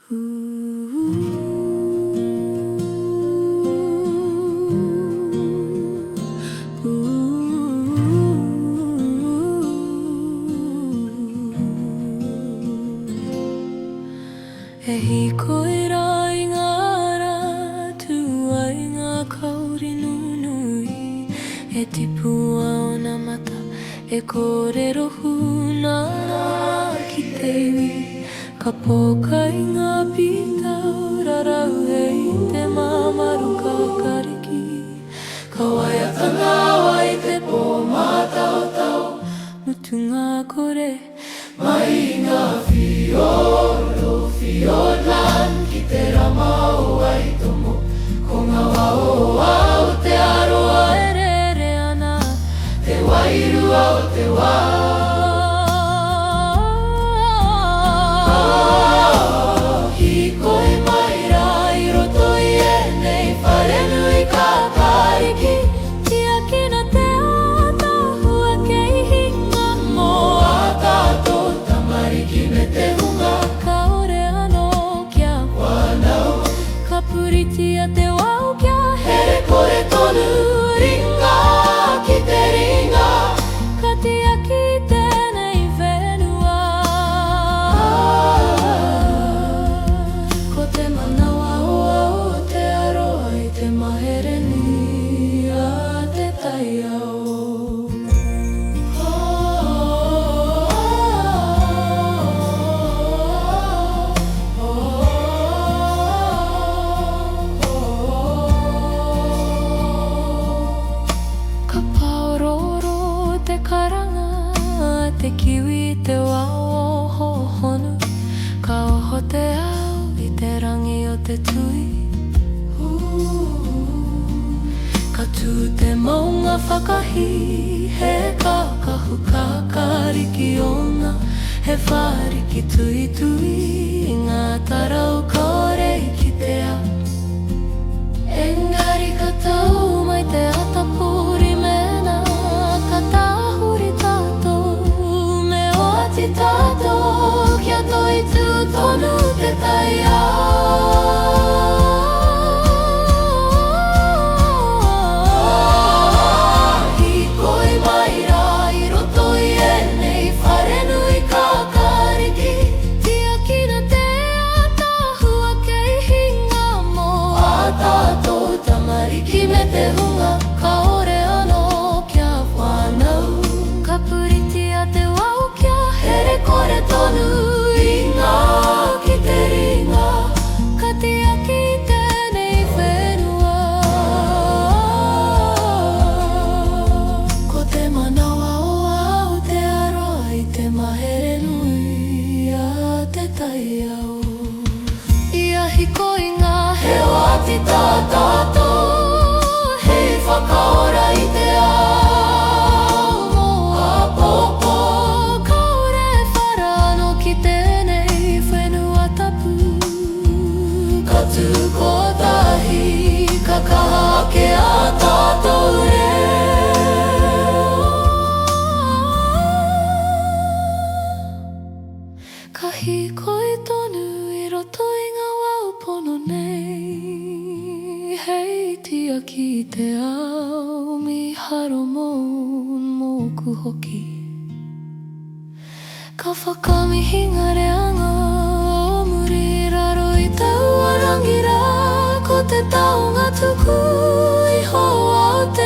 E hikoi rā i ngā ara tua i ngā kauri nunui. E tipu au nā mata e kōrero huna ki te iwi. Ka poka i ngā pitau rarau hei te mamaru ka kariki. Ka waiata ngā wai te pō mātau tau mutu ngā kore mai ngā whioro whioran ki te rama o ai tomo ko ngā wao au te aroa e rere ana te wairua o te wā. Hikoi mai rā i roto i e nei wharenui ka kariki. Tia kina te ata hua kei hinga mō a tātou tamariki me te hunga. Ka ore anō kia whanau, ka puritia te wau kia here kore tonu ringa ki te ringa. Ka tia ki tēnei whenua. Ko te manawa o au te aroa i te mahere nui a te tai au. Ka paororo te karanga, te kiwi te wao hohonu. Ka oho te au i te rangi o te tui. Ka tū te maunga whakahi, he kākahu ka kariki o ngā. He whariki tui tui, ngā tarau kore i ki te au. Engari ka tau mai te atapuri mena, ka tāhuri tātou me o ati tātou kia toi tū tonu te tai au. Hikoi mai rā i roto i e nei wharenui ka kariki. Tia kina te ata hua kei hinga mō a tātou tamariki me te hunga. Ka ore anō kia whanau, ka puritia te wau kia here kore tonu ringa ki te ringa. Ka tia ki tēnei whenua. Ko te manawa o au te aroa i te mahere nui a te tai au. Ia hikoi ngā heo ati tā tātou, hei whakaora i te ao mō a popo. Ka ore wharano ki tēnei whenua tapu. Ka tū kotahi, ka kaha ake a tātou re. Ka hikoi tonu i roto i ngā wau pono nei. Hei tia ki te ao mi haro mō mōku hoki. Ka whakamihinga reanga o muri raro i tau arangira. Ko te taonga tuku i hoa o te